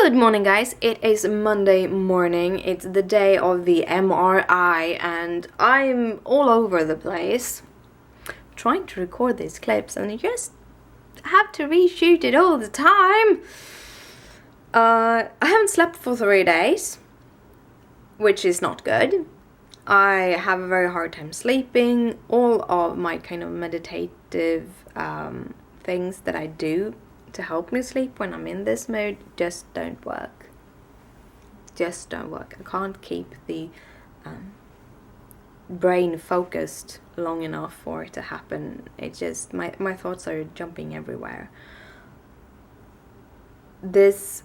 Good morning, guys. It is Monday morning. It's the day of the MRI, and I'm all over the place trying to record these clips, and I just have to reshoot it all the time. I haven't slept for 3 days, which is not good. I have a very hard time sleeping. All of my kind of meditative things that I do to help me sleep when I'm in this mood just don't work. I can't keep the brain focused long enough for it to happen. It just, my thoughts are jumping everywhere. This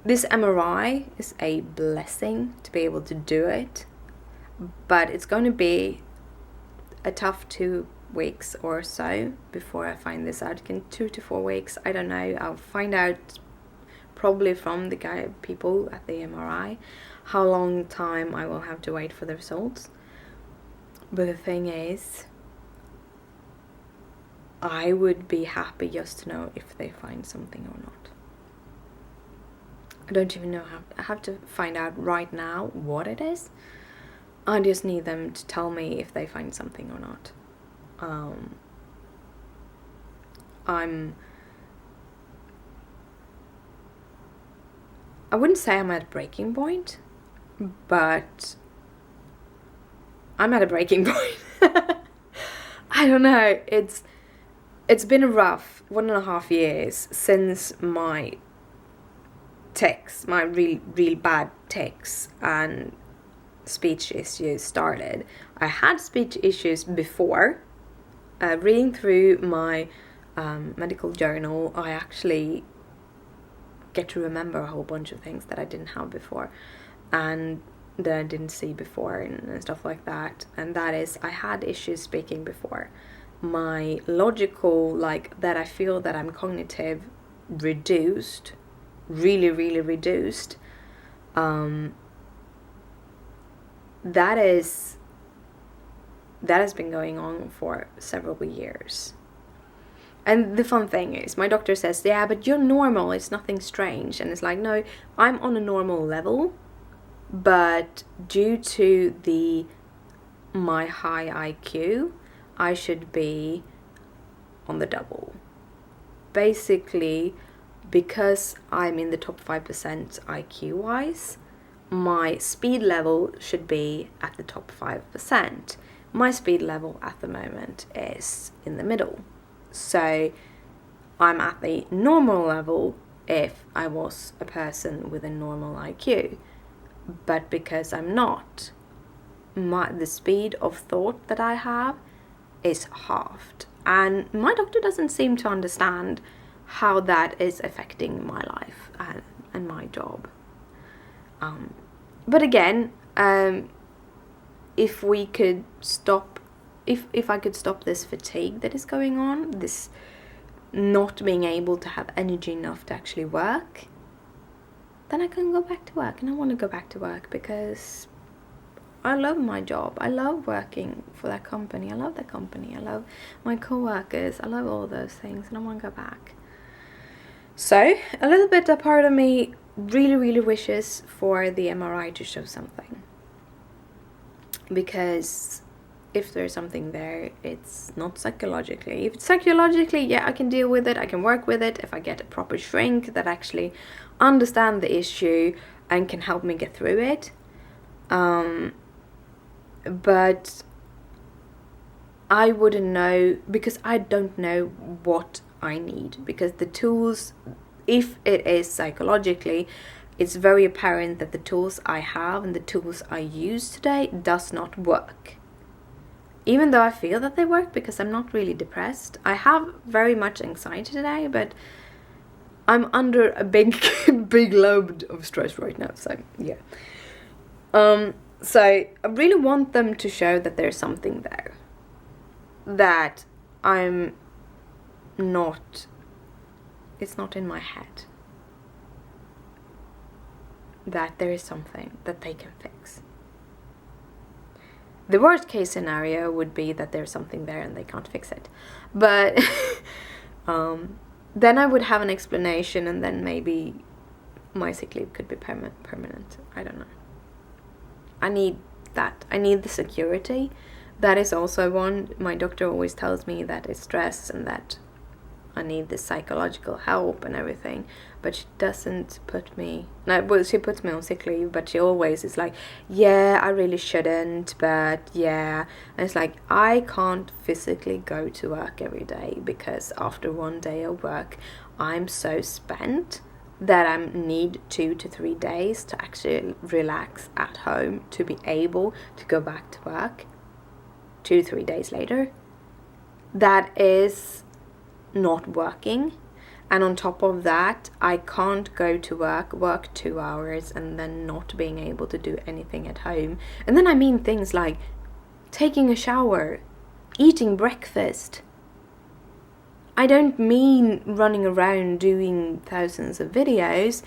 MRI is a blessing to be able to do it, but it's going to be a tough 2 weeks or so before I find this out. 2 to 4 weeks, I don't know. I'll find out probably from the people at the MRI how long time I will have to wait for the results. But the thing is, I would be happy just to know if they find something or not. I don't even know how. I have to find out right now what it is. I just need them to tell me if they find something or not. I wouldn't say I'm at breaking point, but I'm at a breaking point. I don't know. It's been a rough 1.5 years since my tics, my real bad tics and speech issues started. I had speech issues before. Reading through my medical journal, I actually get to remember a whole bunch of things that I didn't have before and that I didn't see before and stuff like that. And that is, I had issues speaking before. My logical, that I feel that I'm cognitive reduced, really reduced. That has been going on for several years. And the fun thing is, my doctor says, yeah, but you're normal, it's nothing strange. And it's like, no, I'm on a normal level, but due to my high IQ, I should be on the double. Basically, because I'm in the top 5% IQ-wise, my speed level should be at the top 5%. My speed level at the moment is in the middle. So I'm at the normal level if I was a person with a normal IQ. But because I'm not, the speed of thought that I have is halved. And my doctor doesn't seem to understand how that is affecting my life and my job. But again, if we could stop, if I could stop this fatigue that is going on, this not being able to have energy enough to actually work, then I can go back to work. And I want to go back to work because I love my job. I love working for that company. I love that company. I love my co-workers. I love all those things, and I want to go back. So a little bit, a part of me really wishes for the MRI to show something, because if there's something there, it's not psychologically. If it's psychologically, yeah, I can deal with it, I can work with it if I get a proper shrink that actually understand the issue and can help me get through it. But I wouldn't know, because I don't know what I need, because the tools, if it is psychologically, it's very apparent that the tools I have and the tools I use today does not work. Even though I feel that they work because I'm not really depressed. I have very much anxiety today, but I'm under a big load of stress right now, so yeah. So I really want them to show that there's something there. That I'm not, it's not in my head. That there is something that they can fix. The worst case scenario would be that there's something there and they can't fix it. But then I would have an explanation, and then maybe my sick leave could be permanent. I don't know. I need that. I need the security. That is also one. My doctor always tells me that it's stress and that I need the psychological help and everything, but she doesn't put me, no, well, she puts me on sick leave, but she always is like, yeah, I really shouldn't, but yeah. And it's like, I can't physically go to work every day because after one day of work I'm so spent that I need 2 to 3 days to actually relax at home to be able to go back to work 2 to 3 days later. That is not working. And on top of that, I can't go to work 2 hours and then not being able to do anything at home. And then I mean things like taking a shower, eating breakfast. I don't mean running around doing thousands of videos.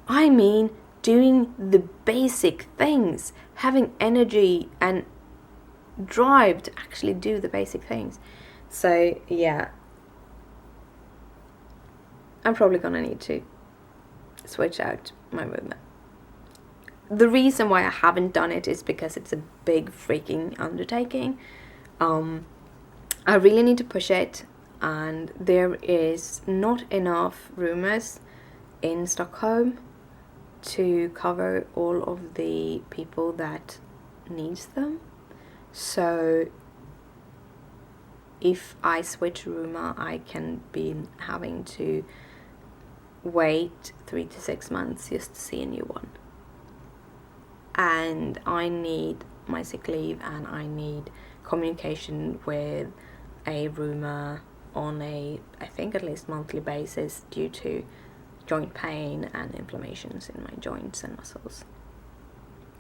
I mean doing the basic things, having energy and drive to actually do the basic things. So yeah, I'm probably gonna need to switch out my movement. The reason why I haven't done it is because it's a big freaking undertaking. I really need to push it, and there is not enough roomers in Stockholm to cover all of the people that needs them. So if I switch roomer, I can be having to wait 3 to 6 months just to see a new one. And I need my sick leave, and I need communication with a roomer on a, I think at least monthly basis, due to joint pain and inflammations in my joints and muscles.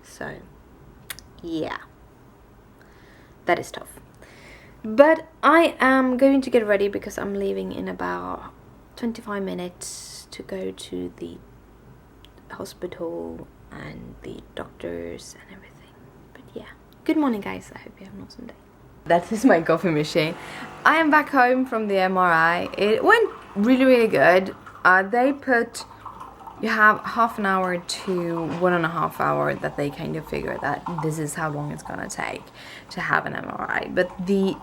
So yeah, that is tough. But I am going to get ready because I'm leaving in about 25 minutes to go to the hospital and the doctors and everything. But yeah, good morning guys, I hope you have an awesome day. That is my coffee machine. I am back home from the MRI. It went really good. They put, you have half an hour to 1.5 hours that they kind of figure that this is how long it's gonna take to have an MRI. But the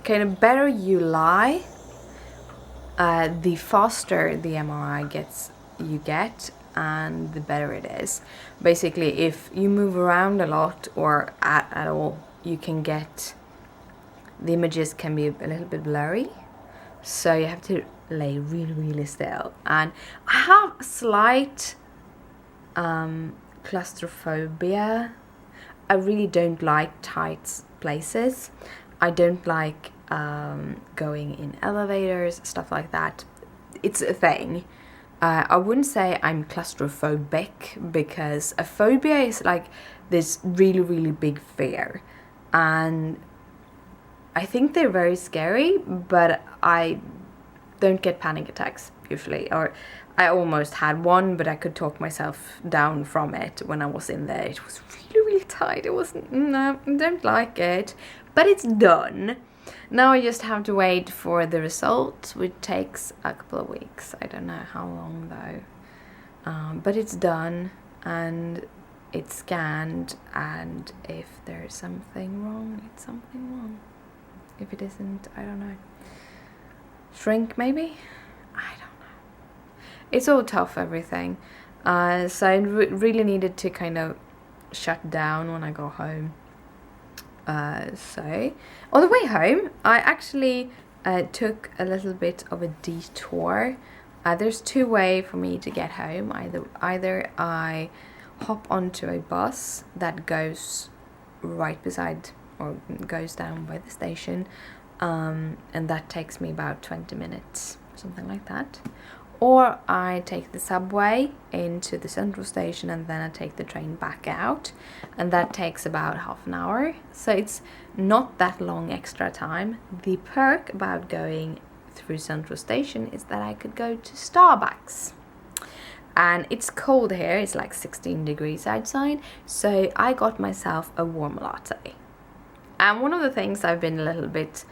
kind of better you lie, the faster the MRI you get, and the better it is. Basically, if you move around a lot or at all, you can get, the images can be a little bit blurry, so you have to lay really still. And I have a slight claustrophobia. I really don't like tight places. I don't like going in elevators, stuff like that. It's a thing. I wouldn't say I'm claustrophobic, because a phobia is like this really big fear, and I think they're very scary, but I don't get panic attacks usually, or I almost had one, but I could talk myself down from it when I was in there. It was really tight. It wasn't, no, I don't like it, but it's done. Now I just have to wait for the result, which takes a couple of weeks. I don't know how long though, but it's done and it's scanned, and if there's something wrong, it's something wrong. If it isn't, I don't know. Shrink maybe? I don't know. It's all tough, everything. So I really needed to kind of shut down when I go home. So on the way home, I actually took a little bit of a detour. There's 2 ways for me to get home. Either I hop onto a bus that goes right beside, or goes down by the station, and that takes me about 20 minutes, something like that. Or I take the subway into the central station, and then I take the train back out, and that takes about half an hour. So it's not that long extra time. The perk about going through central station is that I could go to Starbucks. And it's cold here, it's like 16 degrees outside, so I got myself a warm latte. And one of the things I've been a little bit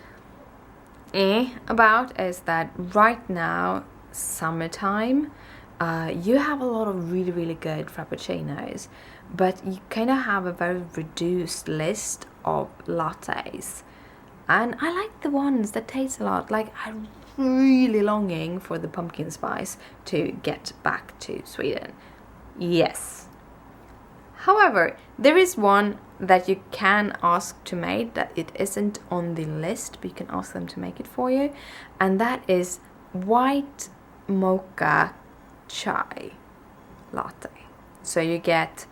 about is that right now, summertime, you have a lot of really, really good frappuccinos, but you kind of have a very reduced list of lattes. And I like the ones that taste a lot. Like, I'm really longing for the pumpkin spice to get back to Sweden. Yes. However, there is one that you can ask to make that it isn't on the list, but you can ask them to make it for you. And that is white mocha chai latte. So you get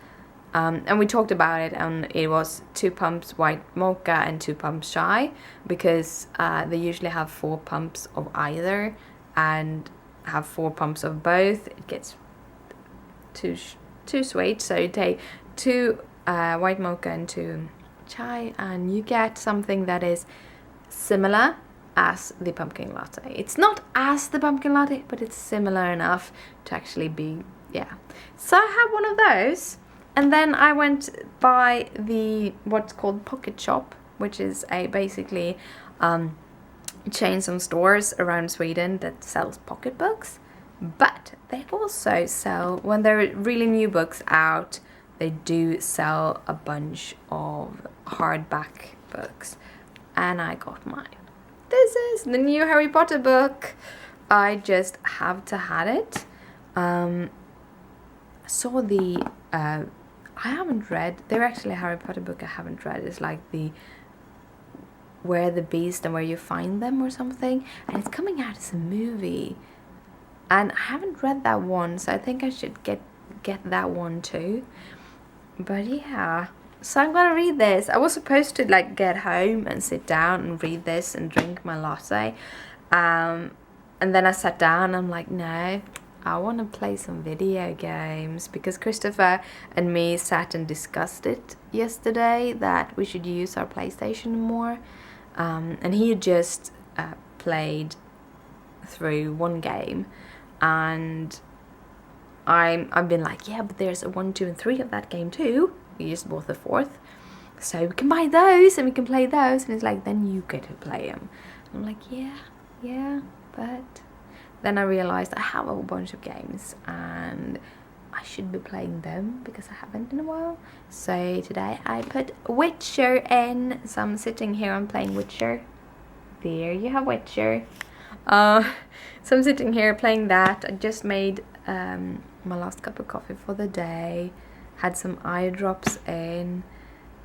and we talked about it, and it was 2 pumps white mocha and 2 pumps chai, because they usually have 4 pumps of either and have 4 pumps of both. It gets too sweet, so you take 2 white mocha and 2 chai, and you get something that is similar as the pumpkin latte. It's not as the pumpkin latte, but it's similar enough to actually be, yeah. So I had one of those, and then I went by the what's called Pocket Shop, which is a basically chains of stores around Sweden that sells pocketbooks. But they also sell, when there are really new books out, they do sell a bunch of hardback books, and I got mine. This is the new Harry Potter book. I just have to have it. I saw the I haven't read, they're actually a Harry Potter book I haven't read. It's like the Where the Beast and Where You Find Them or something, and it's coming out as a movie, and I haven't read that one, so I think I should get that one too. But yeah, so I'm gonna read this. I was supposed to like get home and sit down and read this and drink my latte, and then I sat down and I'm like, no, I want to play some video games, because Christopher and me sat and discussed it yesterday that we should use our PlayStation more, and he had just played through one game, and I've been like, yeah, but there's a 1, 2, and 3 of that game too. We just bought the 4th, so we can buy those and we can play those. And it's like, then you get to play them. I'm like, yeah, but then I realized I have a whole bunch of games and I should be playing them because I haven't in a while. So today I put Witcher in, so I'm sitting here and playing Witcher. There you have Witcher. So I'm sitting here playing that. I just made my last cup of coffee for the day, had some eye drops in.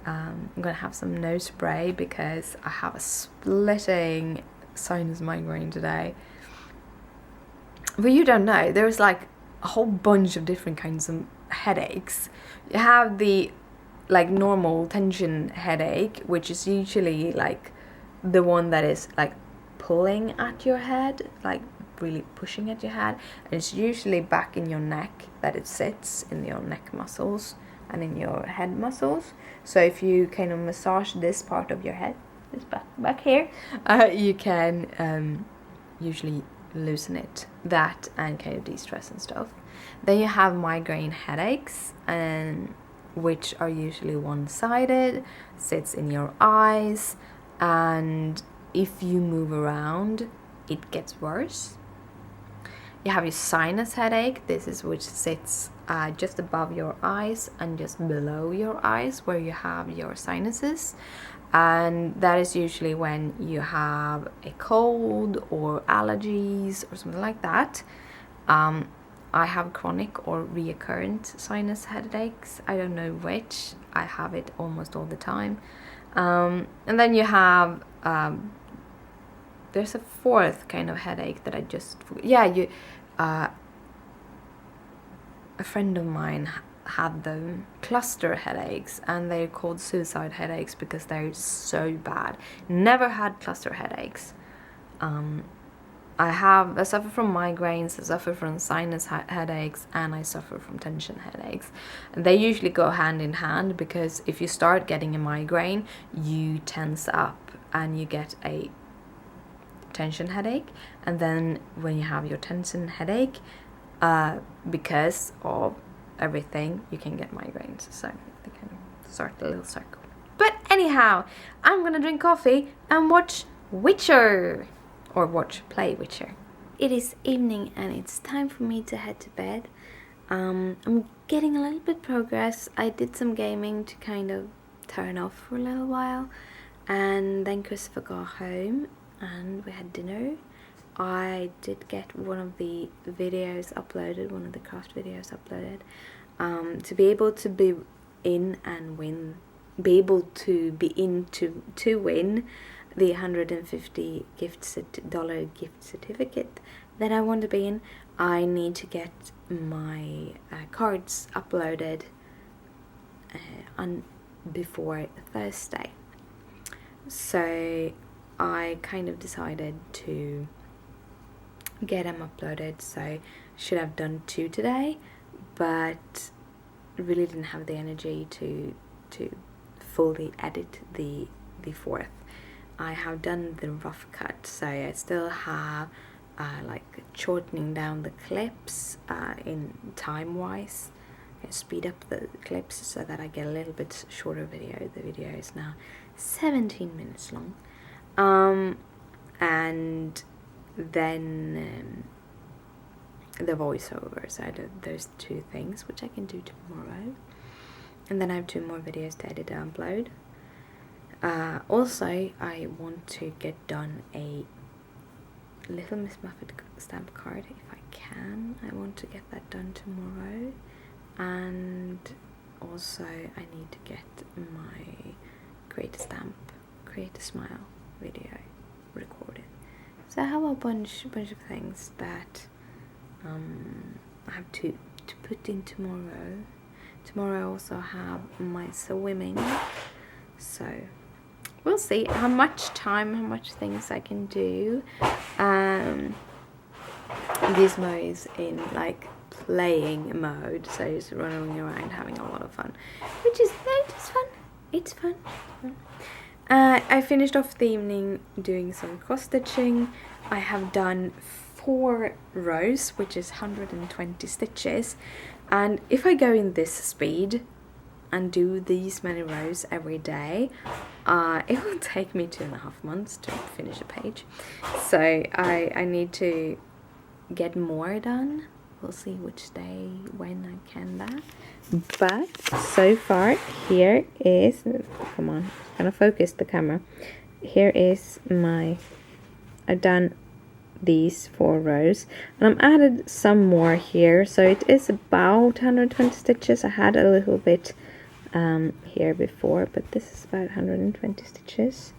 I'm gonna have some nose spray because I have a splitting sinus migraine today. But you don't know, there's like a whole bunch of different kinds of headaches. You have the like normal tension headache, which is usually like the one that is like pulling at your head, like really pushing at your head, and it's usually back in your neck that it sits, in your neck muscles and in your head muscles. So if you kind of massage this part of your head, this back here, you can usually loosen it, that, and kind of de-stress and stuff. Then you have migraine headaches, and which are usually one-sided, sits in your eyes, and if you move around it gets worse. You have your sinus headache. This is which sits just above your eyes and just below your eyes, where you have your sinuses, and that is usually when you have a cold or allergies or something like that. I have chronic or reoccurrent sinus headaches. I don't know which. I have it almost all the time. And then you have there's a 4th kind of headache that I just a friend of mine had them cluster headaches, and they're called suicide headaches because they're so bad. Never had cluster headaches. I suffer from migraines, I suffer from sinus headaches, and I suffer from tension headaches. And they usually go hand in hand, because if you start getting a migraine, you tense up and you get a tension headache, and then when you have your tension headache, because of everything, you can get migraines. So they kind of start a little circle. But anyhow, I'm gonna drink coffee and watch Witcher, or play Witcher. it is evening and it's time for me to head to bed. I'm getting a little bit progress. I did some gaming to kind of turn off for a little while, and then Christopher got home and we had dinner. I did get one of the videos uploaded, one of the craft videos uploaded, to be able to be in and win, be able to be in to win the $150 gift certificate that I want to be in. I need to get my cards uploaded on before Thursday, so I kind of decided to get them uploaded. So should have done 2 today, but really didn't have the energy to fully edit the 4th. I have done the rough cut, so I still have like shortening down the clips in time wise. I speed up the clips so that I get a little bit shorter video. The video is now 17 minutes long, and then the voiceover. So I did those 2 things, which I can do tomorrow, and then I have 2 more videos to edit and upload. Also, I want to get done a Little Miss Muffet stamp card if I can. I want to get that done tomorrow, and also I need to get my Create a Smile video recorded. So I have a bunch of things that I have to put in tomorrow. Tomorrow I also have my swimming, so we'll see how much things I can do. Gizmo is in like playing mode, so he's running around having a lot of fun, which is fun. It's fun. I finished off the evening doing some cross stitching. I have done 4 rows, which is 120 stitches, and if I go in this speed and do these many rows every day, it will take me 2.5 months to finish a page. So I need to get more done. We'll see which day when I can that. But so far, here is, come on, I'm gonna focus the camera. Here is I've done these 4 rows, and I've added some more here, so it is about 120 stitches. I had a little bit here before, but this is about 120 stitches.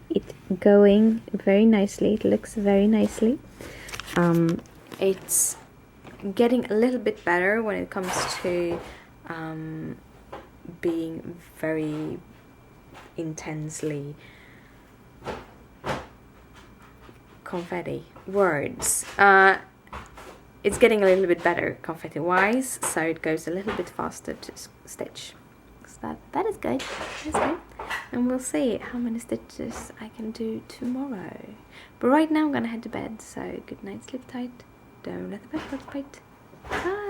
It's going very nicely. It looks very nicely. It's getting a little bit better when it comes to being very intensely confetti words. It's getting a little bit better confetti wise, so it goes a little bit faster to stitch. So that is good. That's good. And we'll see how many stitches I can do tomorrow. But right now I'm gonna head to bed, so good night, sleep tight. Don't let the bed bugs bite. Bye.